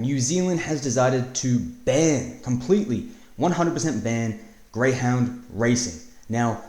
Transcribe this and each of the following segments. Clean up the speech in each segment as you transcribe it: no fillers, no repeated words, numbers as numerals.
New Zealand has decided to ban, completely, 100% ban greyhound racing. Now,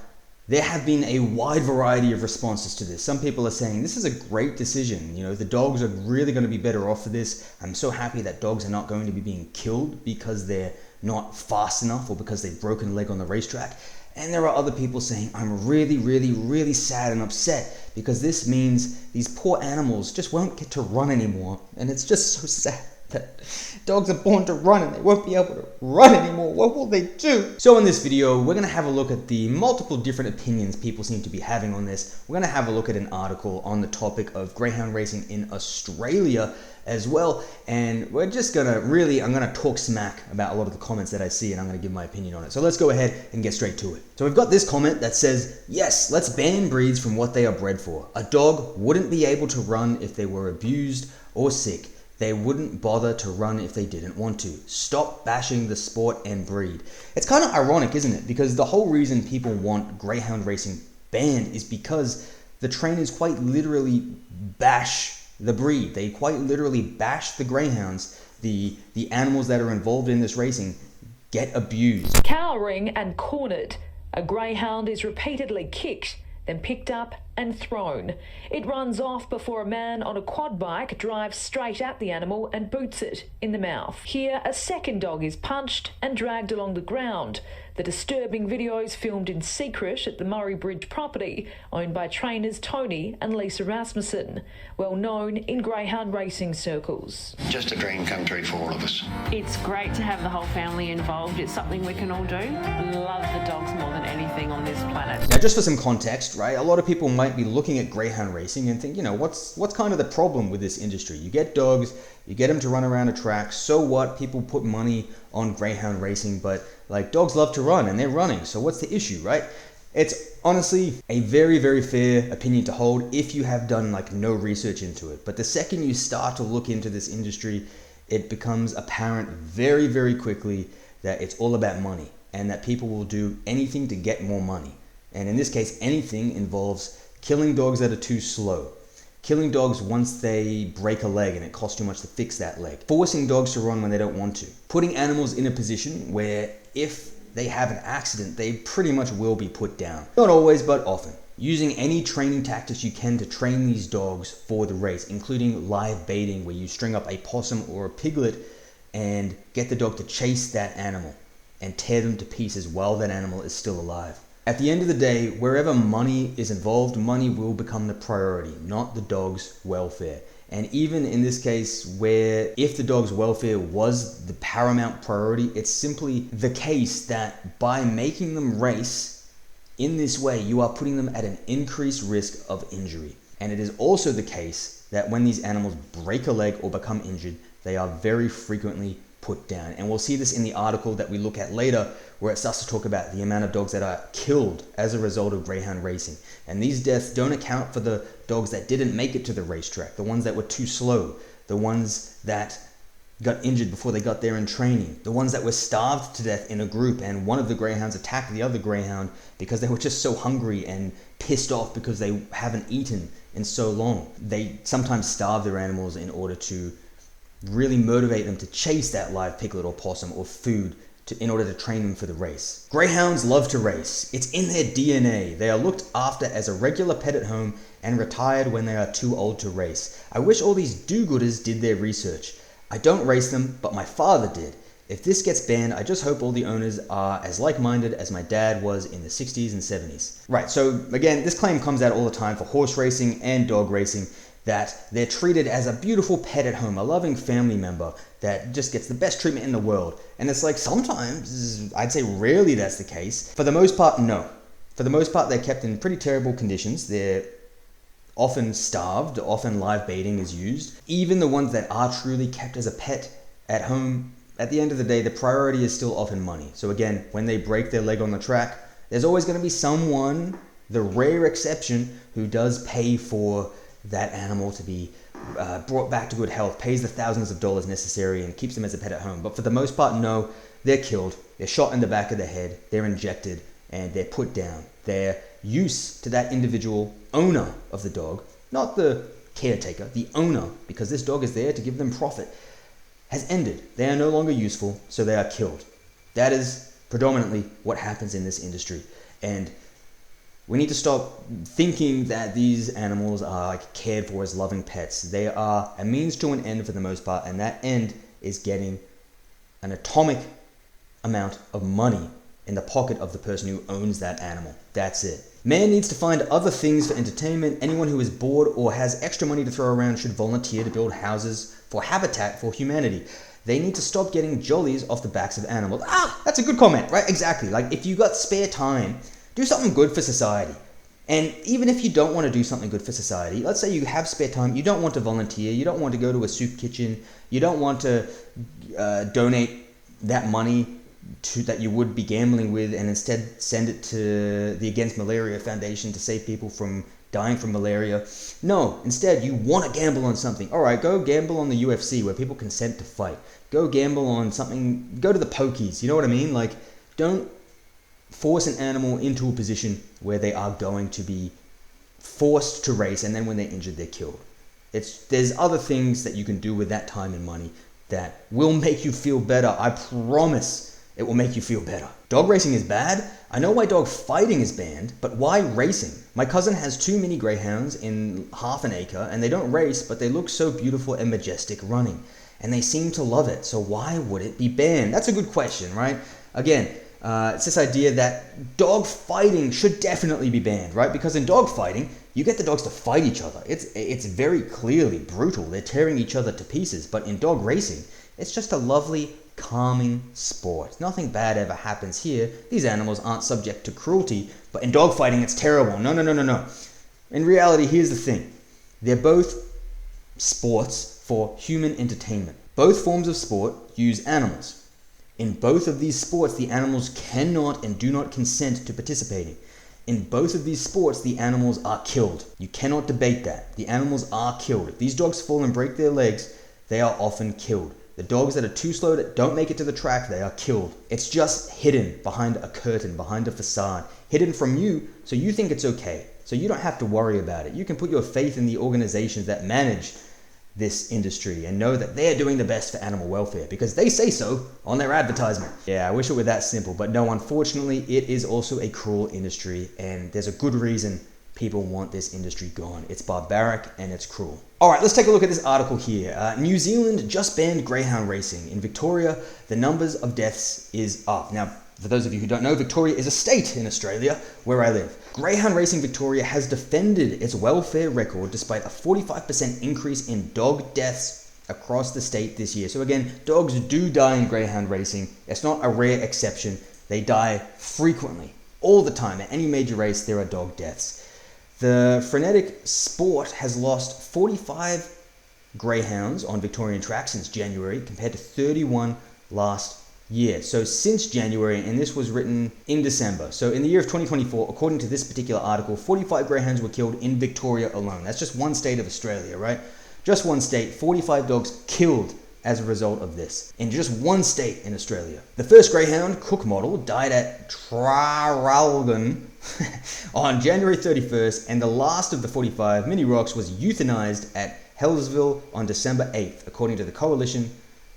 there have been a wide variety of responses to this. Some people are saying this is a great decision. You know, the dogs are really going to be better off for this. I'm so happy that dogs are not going to be being killed because they're not fast enough or because they've broken a leg on the racetrack. And there are other people saying, I'm really, really, really sad and upset because this means these poor animals just won't get to run anymore. And it's just so sad that dogs are born to run and they won't be able to run anymore. What will they do? So in this video, we're going to have a look at the multiple different opinions people seem to be having on this. We're going to have a look at an article on the topic of greyhound racing in Australia as well. And we're just going to I'm going to talk smack about a lot of the comments that I see, and I'm going to give my opinion on it. So let's go ahead and get straight to it. So we've got this comment that says, yes, let's ban breeds from what they are bred for. A dog wouldn't be able to run if they were abused or sick. They wouldn't bother to run if they didn't want to. Stop bashing the sport and breed. It's kind of ironic, isn't it? Because the whole reason people want greyhound racing banned is because the trainers quite literally bash the breed. They quite literally bash the greyhounds. The animals that are involved in this racing get abused. Cowering and cornered. A greyhound is repeatedly kicked, then picked up and thrown. It runs off before a man on a quad bike drives straight at the animal and boots it in the mouth. Here, a second dog is punched and dragged along the ground. The disturbing videos filmed in secret at the Murray Bridge property, owned by trainers Tony and Lisa Rasmussen, well known in greyhound racing circles. Just a dream come true for all of us. It's great to have the whole family involved. It's something we can all do. Love the dogs more than anything on this planet. Now, just for some context, right? A lot of people might be looking at greyhound racing and think, you know, what's kind of the problem with this industry? You get dogs, you get them to run around a track, so what? People put money on greyhound racing, but like dogs love to run and they're running, so what's the issue, right? It's honestly a very, very fair opinion to hold if you have done like no research into it. But the second you start to look into this industry, it becomes apparent very, very quickly that it's all about money and that people will do anything to get more money. And in this case, anything involves killing dogs that are too slow, killing dogs once they break a leg and it costs too much to fix that leg, forcing dogs to run when they don't want to, putting animals in a position where if they have an accident, they pretty much will be put down. Not always, but often. Using any training tactics you can to train these dogs for the race, including live baiting, where you string up a possum or a piglet and get the dog to chase that animal and tear them to pieces while that animal is still alive. At the end of the day, wherever money is involved, money will become the priority, not the dog's welfare. And even in this case, where if the dog's welfare was the paramount priority, it's simply the case that by making them race in this way, you are putting them at an increased risk of injury. And it is also the case that when these animals break a leg or become injured, they are very frequently put down. And we'll see this in the article that we look at later, where it starts to talk about the amount of dogs that are killed as a result of greyhound racing. And these deaths don't account for the dogs that didn't make it to the racetrack, the ones that were too slow, the ones that got injured before they got there in training, the ones that were starved to death in a group and one of the greyhounds attacked the other greyhound because they were just so hungry and pissed off because they haven't eaten in so long. They sometimes starve their animals in order to really motivate them to chase that live piglet or possum or food in order to train them for the race. Greyhounds love to race. It's in their DNA. They are looked after as a regular pet at home and retired when they are too old to race. I wish all these do-gooders did their research. I don't race them, but my father did. If this gets banned, I just hope all the owners are as like-minded as my dad was in the 60s and 70s. Right, so again, this claim comes out all the time for horse racing and dog racing, that they're treated as a beautiful pet at home, a loving family member that just gets the best treatment in the world. And it's like sometimes, I'd say rarely that's the case. For the most part, no. For the most part, they're kept in pretty terrible conditions. They're often starved, often live baiting is used. Even the ones that are truly kept as a pet at home, at the end of the day, the priority is still often money. So again, when they break their leg on the track, there's always going to be someone, the rare exception, who does pay for that animal to be brought back to good health, pays the thousands of dollars necessary and keeps them as a pet at home. But for the most part, no, they're killed. They're shot in the back of the head, they're injected, and they're put down. Their use to that individual owner of the dog, not the caretaker, the owner, because this dog is there to give them profit, has ended. They are no longer useful, so they are killed. That is predominantly what happens in this industry. And we need to stop thinking that these animals are like cared for as loving pets. They are a means to an end for the most part, and that end is getting an atomic amount of money in the pocket of the person who owns that animal. That's it. Man needs to find other things for entertainment. Anyone who is bored or has extra money to throw around should volunteer to build houses for habitat for humanity. They need to stop getting jollies off the backs of animals. That's a good comment, right? Exactly. Like, if you got spare time, do something good for society. And even if you don't want to do something good for society, let's say you have spare time, you don't want to volunteer, you don't want to go to a soup kitchen, you don't want to donate that money that you would be gambling with and instead send it to the Against Malaria Foundation to save people from dying from malaria. No, instead you want to gamble on something. All right, go gamble on the UFC where people consent to fight. Go gamble on something, go to the pokies, you know what I mean? Like, don't force an animal into a position where they are going to be forced to race, and then when they're injured, they're killed. There's other things that you can do with that time and money that will make you feel better. I promise it will make you feel better. Dog racing is bad. I know why dog fighting is banned, but why racing? My cousin has 2 mini greyhounds in half an acre, and they don't race, but they look so beautiful and majestic running, and they seem to love it. So why would it be banned? That's a good question, right? Again, it's this idea that dog fighting should definitely be banned, right? Because in dog fighting, you get the dogs to fight each other. It's very clearly brutal. They're tearing each other to pieces. But in dog racing, it's just a lovely, calming sport. Nothing bad ever happens here. These animals aren't subject to cruelty. But in dog fighting, it's terrible. No. In reality, here's the thing. They're both sports for human entertainment. Both forms of sport use animals. In both of these sports, the animals cannot and do not consent to participating. In both of these sports, the animals are killed. You cannot debate that. The animals are killed. If these dogs fall and break their legs, they are often killed. The dogs that are too slow, that don't make it to the track, they are killed. It's just hidden behind a curtain, behind a facade, hidden from you, so you think it's okay. So you don't have to worry about it. You can put your faith in the organizations that manage this industry and know that they're doing the best for animal welfare because they say so on their advertisement. Yeah, I wish it were that simple, but no, unfortunately, it is also a cruel industry, and there's a good reason people want this industry gone. It's barbaric and it's cruel. All right, let's take a look at this article here. New Zealand just banned greyhound racing. In Victoria, the numbers of deaths is up. Now, for those of you who don't know, Victoria is a state in Australia where I live. Greyhound Racing Victoria has defended its welfare record despite a 45% increase in dog deaths across the state this year. So again, dogs do die in greyhound racing. It's not a rare exception. They die frequently, all the time. At any major race, there are dog deaths. The frenetic sport has lost 45 greyhounds on Victorian tracks since January compared to 31 last year. So since January, and this was written in December. So in the year of 2024, according to this particular article, 45 greyhounds were killed in Victoria alone. That's just one state of Australia, right? Just one state, 45 dogs killed as a result of this. In just one state in Australia. The first greyhound, Cook model, died at Traralgon on January 31st, and the last of the 45 mini rocks was euthanized at Hellsville on December 8th, according to the Coalition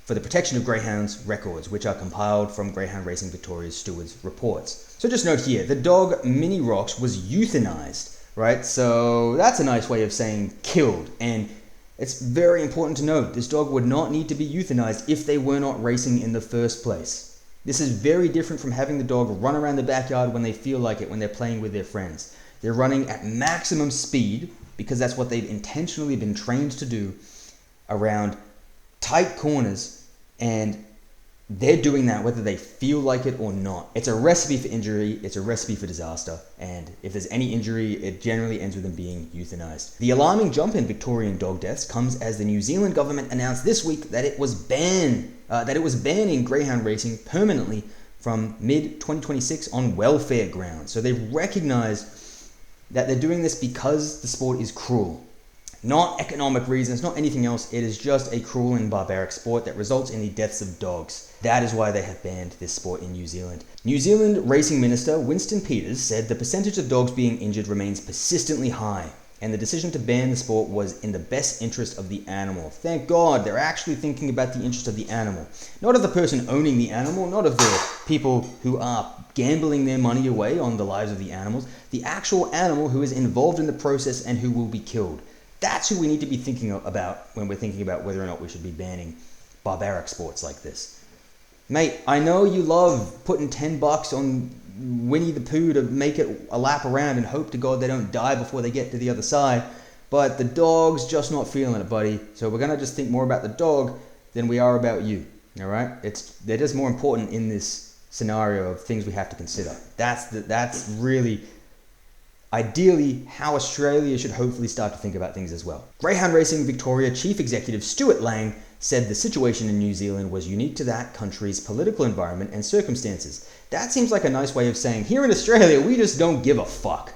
for the Protection of Greyhounds records, which are compiled from Greyhound Racing Victoria's stewards' reports. So just note here, the dog Mini Rocks was euthanized, right? So that's a nice way of saying killed. And it's very important to note, this dog would not need to be euthanized if they were not racing in the first place. This is very different from having the dog run around the backyard when they feel like it, when they're playing with their friends. They're running at maximum speed because that's what they've intentionally been trained to do around tight corners, and they're doing that whether they feel like it or not. It's a recipe for injury, it's a recipe for disaster, and if there's any injury, it generally ends with them being euthanized. The alarming jump in Victorian dog deaths comes as the New Zealand government announced this week that it was banning greyhound racing permanently from mid-2026 on welfare grounds. So they recognize that they're doing this because the sport is cruel. Not economic reasons, not anything else. It is just a cruel and barbaric sport that results in the deaths of dogs. That is why they have banned this sport in New Zealand. New Zealand Racing Minister Winston Peters said the percentage of dogs being injured remains persistently high. and the decision to ban the sport was in the best interest of the animal. Thank God they're actually thinking about the interest of the animal. Not of the person owning the animal, not of the people who are gambling their money away on the lives of the animals. The actual animal who is involved in the process and who will be killed. That's who we need to be thinking about when we're thinking about whether or not we should be banning barbaric sports like this. Mate, I know you love putting $10 on Winnie the Pooh to make it a lap around and hope to God they don't die before they get to the other side, but the dog's just not feeling it, buddy. So we're gonna just think more about the dog than we are about you. All right? They're just more important in this scenario of things we have to consider. That's really ideally how Australia should hopefully start to think about things as well. Greyhound Racing Victoria Chief Executive Stuart Lang said the situation in New Zealand was unique to that country's political environment and circumstances. That seems like a nice way of saying, here in Australia, we just don't give a fuck.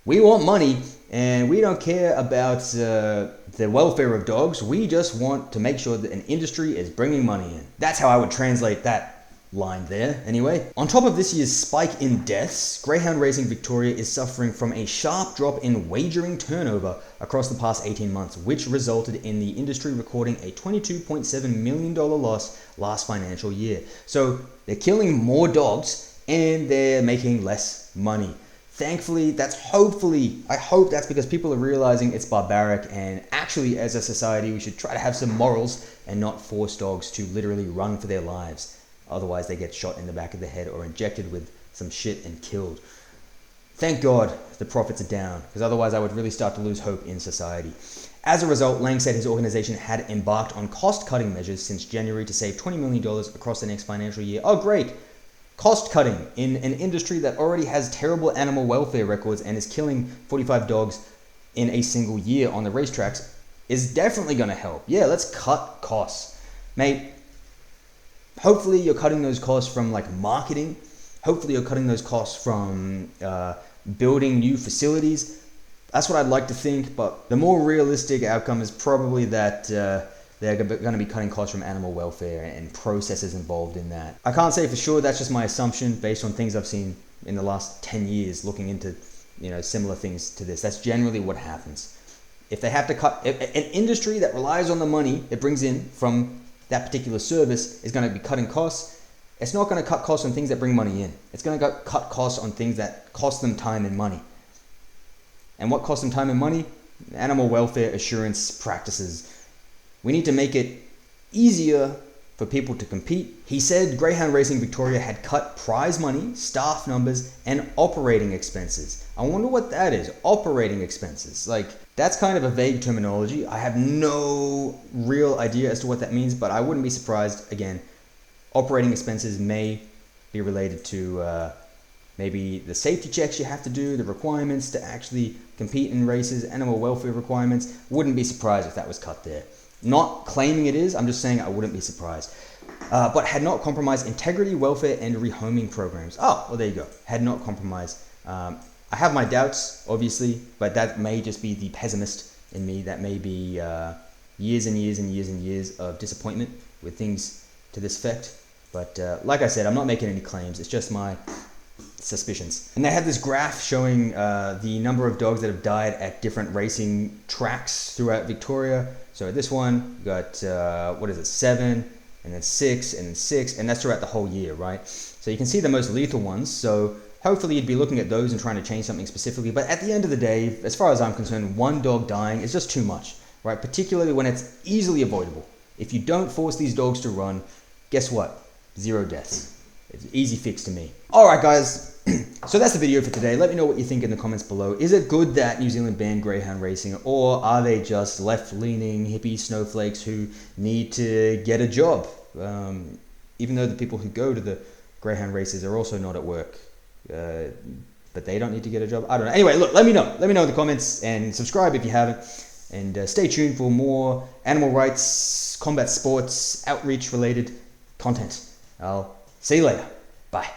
We want money, and we don't care about the welfare of dogs. We just want to make sure that an industry is bringing money in. That's how I would translate that line there, anyway. On top of this year's spike in deaths, Greyhound Racing Victoria is suffering from a sharp drop in wagering turnover across the past 18 months, which resulted in the industry recording a $22.7 million loss last financial year. So they're killing more dogs and they're making less money. Thankfully, I hope that's because people are realizing it's barbaric, and actually as a society we should try to have some morals and not force dogs to literally run for their lives. Otherwise, they get shot in the back of the head or injected with some shit and killed. Thank God the profits are down, because otherwise I would really start to lose hope in society. As a result, Lang said his organization had embarked on cost-cutting measures since January to save $20 million across the next financial year. Oh, great! Cost-cutting in an industry that already has terrible animal welfare records and is killing 45 dogs in a single year on the racetracks is definitely going to help. Yeah, let's cut costs. Mate, hopefully you're cutting those costs from like marketing. Hopefully you're cutting those costs from building new facilities. That's what I'd like to think, but the more realistic outcome is probably that they're going to be cutting costs from animal welfare and processes involved in that. I can't say for sure, that's just my assumption based on things I've seen in the last 10 years looking into similar things to this. That's generally what happens. If they have to cut, an industry that relies on the money it brings in from that particular service is going to be cutting costs. It's not going to cut costs on things that bring money in. It's going to cut costs on things that cost them time and money. And what costs them time and money? Animal welfare assurance practices. We need to make it easier for people to compete. He said Greyhound Racing Victoria had cut prize money, staff numbers, and operating expenses. I wonder what that is. Operating expenses. Like, that's kind of a vague terminology. I have no real idea as to what that means, but I wouldn't be surprised. Again, operating expenses may be related to maybe the safety checks you have to do, the requirements to actually compete in races, animal welfare requirements. Wouldn't be surprised if that was cut there. Not claiming it is, I'm just saying I wouldn't be surprised. But had not compromised integrity, welfare, and rehoming programs. Oh, well, there you go. Had not compromised. I have my doubts, obviously, but that may just be the pessimist in me. That may be years and years and years and years of disappointment with things to this effect. But like I said, I'm not making any claims. It's just my suspicions. And they had this graph showing the number of dogs that have died at different racing tracks throughout Victoria. So this one, we got, 7, and then 6, and then 6, and that's throughout the whole year, right? So you can see the most lethal ones. So hopefully you'd be looking at those and trying to change something specifically. But at the end of the day, as far as I'm concerned, one dog dying is just too much, right? Particularly when it's easily avoidable. If you don't force these dogs to run, guess what? 0 deaths. It's an easy fix to me. All right, guys. So that's the video for today. Let me know what you think in the comments below. Is it good that New Zealand banned greyhound racing, or are they just left-leaning hippie snowflakes who need to get a job? Even though the people who go to the greyhound races are also not at work, but they don't need to get a job. I don't know. Anyway, look, let me know. Let me know in the comments, and subscribe if you haven't. And stay tuned for more animal rights, combat sports, outreach-related content. I'll see you later. Bye.